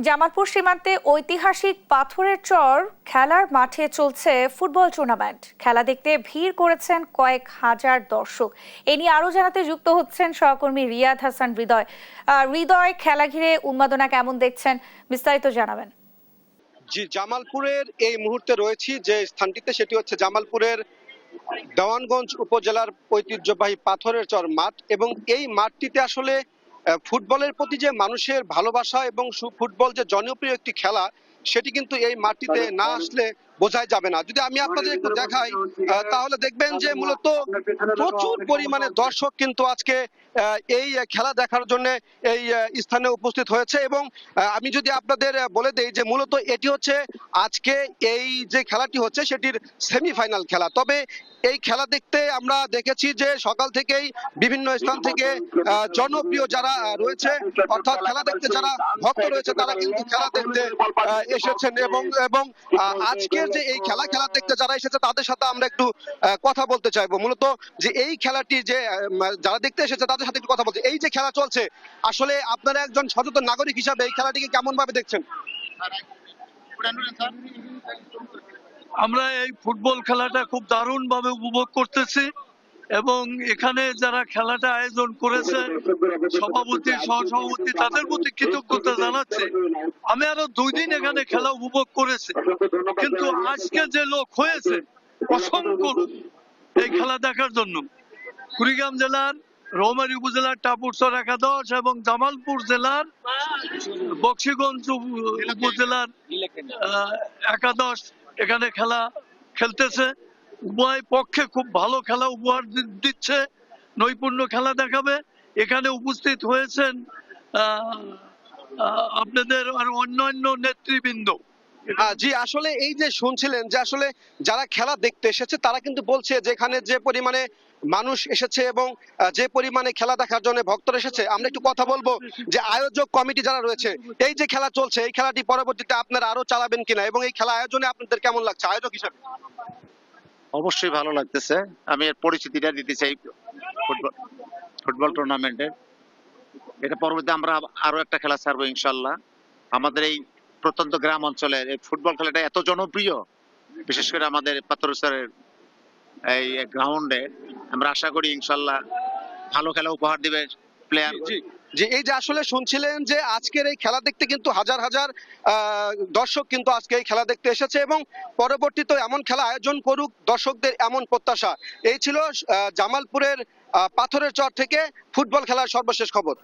জামালপুর সীমান্তে ঐতিহাসিক পাথরের চর খেলার মাঠে চলছে ফুটবল টুর্নামেন্ট। খেলা দেখতে ভিড় করেছেন কয়েক হাজার দর্শক। এ নিয়ে আরো জানাতে যুক্ত হচ্ছেন সহকর্মী রিয়াদ হাসান হৃদয়। হৃদয়, খেলা ঘিরে উন্মাদনা কেমন দেখছেন, বিস্তারিত জানাবেন। জি, জামালপুরের এই মুহূর্তে রয়েছি যে স্থানটিতে, সেটি হচ্ছে জামালপুরের দেওয়ানগঞ্জ উপজেলার ঐতিহ্যবাহী পাথরের চর মাঠ। এবং এই মাঠটিতে আসলে ফুটবলের প্রতি যে মানুষের ভালোবাসা এবং ফুটবল যে জনপ্রিয় একটি খেলা, সেটি কিন্তু এই মাঠটিতে না আসলে বোঝাই যাবে না। যদি আমি আপনাদের একটু দেখাই তাহলে দেখবেন যে মূলত প্রচুর পরিমাণে দর্শক কিন্তু আজকে এই খেলা দেখার জন্য এই স্থানে উপস্থিত হয়েছে। এবং আমি যদি আপনাদের বলে দেই যে মূলত এটি হচ্ছে আজকে এই যে খেলাটি হচ্ছে সেটির সেমিফাইনাল খেলা। তবে এই খেলা দেখতে আমরা দেখেছি যে সকাল থেকেই বিভিন্ন স্থান থেকে জনপ্রিয় যারা রয়েছে, অর্থাৎ খেলা দেখতে যারা ভক্ত রয়েছে, তারা কিন্তু খেলা দেখতে এসেছেন। এবং আজকের যে এই খেলা দেখতে যারা এসেছে তাদের সাথে আমরা একটু কথা বলতে চাইবো। মূলত যে এই খেলাটি যে যারা দেখতে এসেছে তাদের সাথে একটু কথা বলতে। এই যে খেলা চলছে, আসলে আপনারা একজন সচেতন নাগরিক হিসাবে এই খেলাটিকে কেমন ভাবে দেখছেন? আমরা এই ফুটবল খেলাটা খুব দারুণ ভাবে উপভোগ করতেছি এবং এখানে যারা খেলাটা আয়োজন করেছে, সভাপতি, সহসভাপতি, তাদের প্রতি কৃতজ্ঞতা জানাচ্ছি। আমি আরো 2 দিন এখানে খেলা উপভোগ করেছি, কিন্তু আজকে যে লোক হয়েছে অসংখ্য এই খেলা দেখার জন্য। কুড়িগ্রাম জেলার রৌমারী উপজেলার টাপুরচর একাদশ এবং জামালপুর জেলার বক্সিগঞ্জ উপজেলার একাদশ এখানে খেলা খেলতেছে। উভয় পক্ষে খুব ভালো খেলা উপহার দিচ্ছে, নৈপুণ্য খেলা দেখাবে। এখানে উপস্থিত হয়েছেন আপনাদের আর অন্যান্য নেতৃবৃন্দ। জি, আসলে এই যে শুনছিলেন যে আসলে যারা খেলা দেখতে এসেছে তারা কিন্তু বলছে যে এখানে যে পরিমাণে মানুষ এসেছে এবং যে পরিমাণে খেলা দেখার জন্য ভক্তরা এসেছে। আমরা একটু কথা বলবো যে আয়োজক কমিটি যারা রয়েছে, এই যে খেলা চলছে, এই খেলাটি পরবর্তীতে আপনারা আরো চালাবেন কিনা এবং এই খেলা আয়োজনে আপনাদের কেমন লাগছে আয়োজক হিসেবে? অবশ্যই ভালো লাগতেছে। আমি এর পরিচিতিটা দিতে চাই ফুটবল টুর্নামেন্টের। এটা পরবর্তী আমরা আরো একটা খেলা ছাড়বো ইনশাল্লাহ। আমাদের এই প্রত্যন্ত গ্রাম অঞ্চলের এই ফুটবল খেলাটা এত জনপ্রিয়, বিশেষ করে আমাদের পাথরচরের এই গ্রাউন্ডে। আমরা আশা করি ইনশাল্লাহ ভালো খেলা উপহার দিবে প্লেয়ার। জি জি, এই যে আসলে শুনছিলেন যে আজকের এই খেলা দেখতে কিন্তু হাজার হাজার দর্শক কিন্তু আজকে এই খেলা দেখতে এসেছে এবং পরবর্তীতে এমন খেলা আয়োজন করুক দর্শকদের, এমন প্রত্যাশা। এই ছিল জামালপুরের পাথরের চর থেকে ফুটবল খেলার সর্বশেষ খবর।